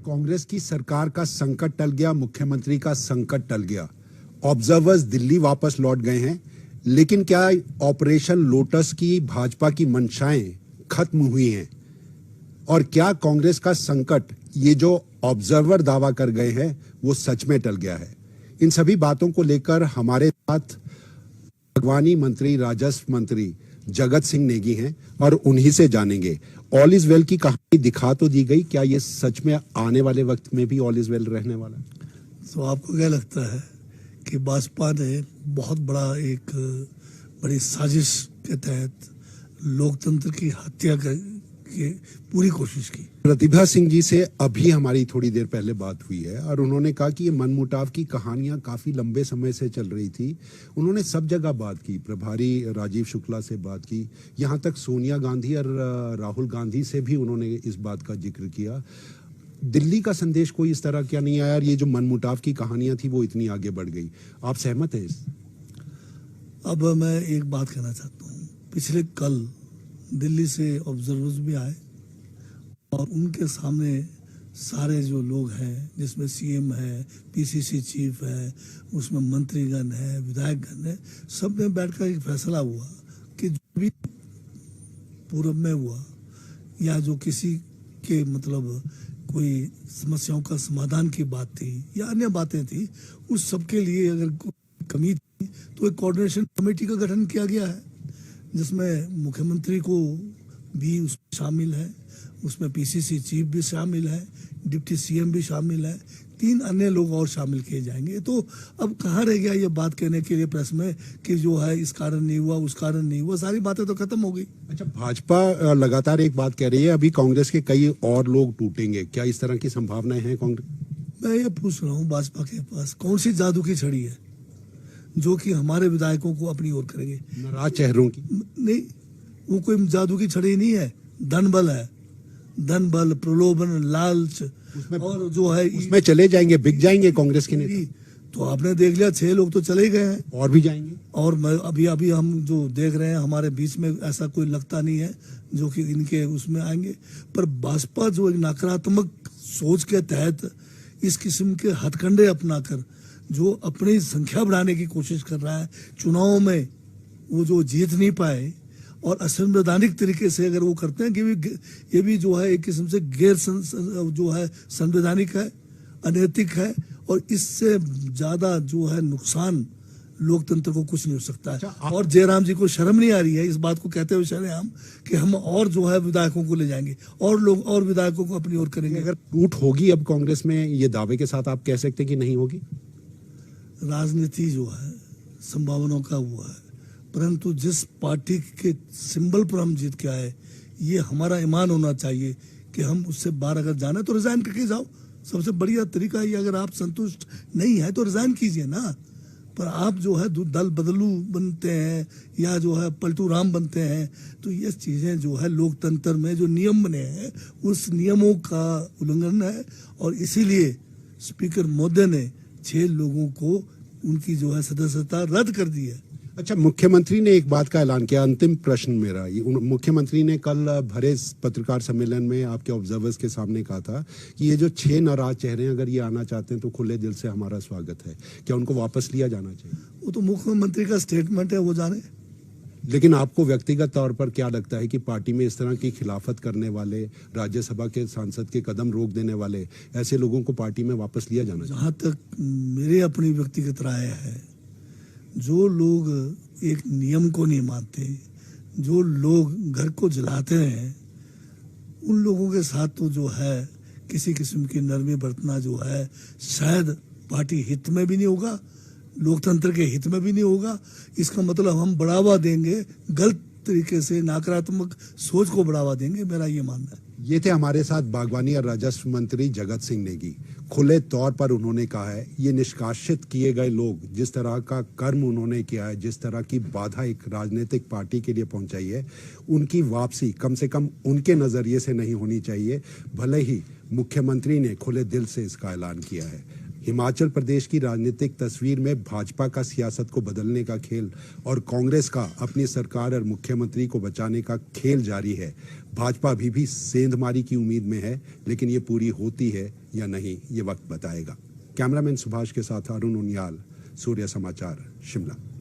कांग्रेस की सरकार का संकट टल गया, मुख्यमंत्री का संकट टल गया, ऑब्जर्वर्स दिल्ली वापस लौट गए हैं, लेकिन क्या ऑपरेशन लोटस की भाजपा की मंशाएं खत्म हुई हैं? और क्या कांग्रेस का संकट, ये जो ऑब्जर्वर दावा कर गए हैं, वो सच में टल गया है? इन सभी बातों को लेकर हमारे साथ बागवानी मंत्री, राजस्व मंत्री जगत सिंह नेगी हैं और उन्हीं से जानेंगे। ऑल इज वेल की कहानी दिखा तो दी गई, क्या ये सच में आने वाले वक्त में भी ऑल इज वेल रहने वाला है? तो आपको क्या लगता है कि भाजपा ने बहुत बड़ी साजिश के तहत लोकतंत्र की हत्या की पूरी कोशिश की? प्रतिभा सिंह जी से अभी हमारी थोड़ी देर पहले बात हुई है और उन्होंने कहा कि ये मनमुटाव की कहानियां काफी लंबे समय से चल रही थी। उन्होंने सब जगह बात की, प्रभारी राजीव शुक्ला से बात की, यहाँ तक सोनिया गांधी और राहुल गांधी से भी उन्होंने इस बात का जिक्र किया। दिल्ली का संदेश कोई इस तरह क्या नहीं आया? ये जो मनमुटाव की कहानियां थी वो इतनी आगे बढ़ गई। आप सहमत हैं इस? अब मैं एक बात कहना चाहता हूँ। पिछले कल दिल्ली से ऑब्जर्वर्स भी आए और उनके सामने सारे जो लोग हैं, जिसमें सीएम है, पीसीसी चीफ है, उसमें मंत्रीगण है, विधायकगण है, सब ने बैठकर एक फैसला हुआ कि जो भी पूर्व में हुआ या जो किसी के कोई समस्याओं का समाधान की बात थी या अन्य बातें थी, उस सबके लिए अगर कोई कमी थी तो एक कोऑर्डिनेशन कमेटी का गठन किया गया है, जिसमें मुख्यमंत्री को भी उसमें शामिल है, उसमें पीसीसी चीफ भी शामिल है, डिप्टी सीएम भी शामिल है, 3 अन्य लोग और शामिल किए जाएंगे। तो अब कहाँ रह गया ये बात कहने के लिए प्रेस में कि जो है इस कारण नहीं हुआ, उस कारण नहीं हुआ, सारी बातें तो खत्म हो गई। अच्छा, भाजपा लगातार एक बात कह रही है, अभी कांग्रेस के कई और लोग टूटेंगे, क्या इस तरह की संभावनाएं हैं कांग्रेस? मैं ये पूछ रहा हूँ, भाजपा के पास कौन सी जादू की छड़ी है जो कि हमारे विधायकों को अपनी ओर करेंगे? नाराज चेहरों की नहीं, वो कोई जादू की छड़ी नहीं है, धन बल है। धन बल, प्रलोभन, लालच और जो है उसमें चले जाएंगे, बिक जाएंगे कांग्रेस के नेता। तो आपने देख लिया, 6 लोग तो चले गए हैं और भी जाएंगे। और अभी हम जो देख रहे हैं, हमारे बीच में ऐसा कोई लगता नहीं है जो कि इनके उसमें आएंगे। पर भाजपा जो एक नकारात्मक सोच के तहत इस किस्म के हथकंडे अपनाकर जो अपनी संख्या बढ़ाने की कोशिश कर रहा है, चुनावों में वो जो जीत नहीं पाए और असंवैधानिक तरीके से अगर वो करते हैं कि ये भी जो है एक किस्म से जो है संवैधानिक है, अनैतिक है और इससे ज्यादा जो है नुकसान लोकतंत्र को कुछ नहीं हो सकता है। और जयराम जी को शर्म नहीं आ रही है इस बात को कहते हुए शर्म कि हम और जो है विधायकों को ले जाएंगे और लोग और विधायकों को अपनी ओर करेंगे। अगर टूट होगी अब कांग्रेस में, ये दावे के साथ आप कह सकते हैं कि नहीं होगी? राजनीति जो है संभावनाओं का हुआ है, परंतु जिस पार्टी के सिंबल पर हम जीत के आए, ये हमारा ईमान होना चाहिए कि हम उससे बाहर अगर जाना है तो रिजाइन करके जाओ। सबसे बढ़िया तरीका है, अगर आप संतुष्ट नहीं है तो रिजाइन कीजिए ना। पर आप जो है दल बदलू बनते हैं या जो है पलटू राम बनते हैं, तो ये चीजें जो है लोकतंत्र में जो नियम बने हैं उस नियमों का उल्लंघन है। और इसीलिए स्पीकर महोदय ने 6 लोगों को उनकी जो है सदस्यता रद्द कर दी है। अच्छा, मुख्यमंत्री ने एक बात का ऐलान किया। अंतिम प्रश्न मेरा, मुख्यमंत्री ने कल भरे पत्रकार सम्मेलन में आपके ऑब्जर्वर्स के सामने कहा था कि ये जो 6 नाराज चेहरे अगर ये आना चाहते हैं तो खुले दिल से हमारा स्वागत है, क्या उनको वापस लिया जाना चाहिए? वो तो मुख्यमंत्री का स्टेटमेंट है, वो जाने। लेकिन आपको व्यक्तिगत तौर पर क्या लगता है कि पार्टी में इस तरह की खिलाफत करने वाले, राज्यसभा के सांसद के कदम रोक देने वाले ऐसे लोगों को पार्टी में वापस लिया जाना चाहिए? जहाँ तक मेरी अपनी व्यक्तिगत राय है, जो लोग एक नियम को नहीं मानते, जो लोग घर को जलाते हैं, उन लोगों के साथ तो जो है किसी किस्म की नरमी बरतना जो है शायद पार्टी हित में भी नहीं होगा, लोकतंत्र के हित में भी नहीं होगा। इसका मतलब हम बढ़ावा देंगे, गलत तरीके से नकारात्मक सोच को बढ़ावा देंगे, मेरा ये मानना है। ये थे हमारे साथ बागवानी और राजस्व मंत्री जगत सिंह नेगी। खुले तौर पर उन्होंने कहा है, ये निष्कासित किए गए लोग जिस तरह का कर्म उन्होंने किया है, जिस तरह की बाधा एक राजनीतिक पार्टी के लिए पहुंचाई है, उनकी वापसी कम से कम उनके नजरिए से नहीं होनी चाहिए। भले ही मुख्यमंत्री ने खुले दिल से इसका ऐलान किया है। हिमाचल प्रदेश की राजनीतिक तस्वीर में भाजपा का सियासत को बदलने का खेल और कांग्रेस का अपनी सरकार और मुख्यमंत्री को बचाने का खेल जारी है। भाजपा अभी भी सेंधमारी की उम्मीद में है, लेकिन ये पूरी होती है या नहीं, ये वक्त बताएगा। कैमरामैन सुभाष के साथ अरुण उनियाल, सूर्य समाचार, शिमला।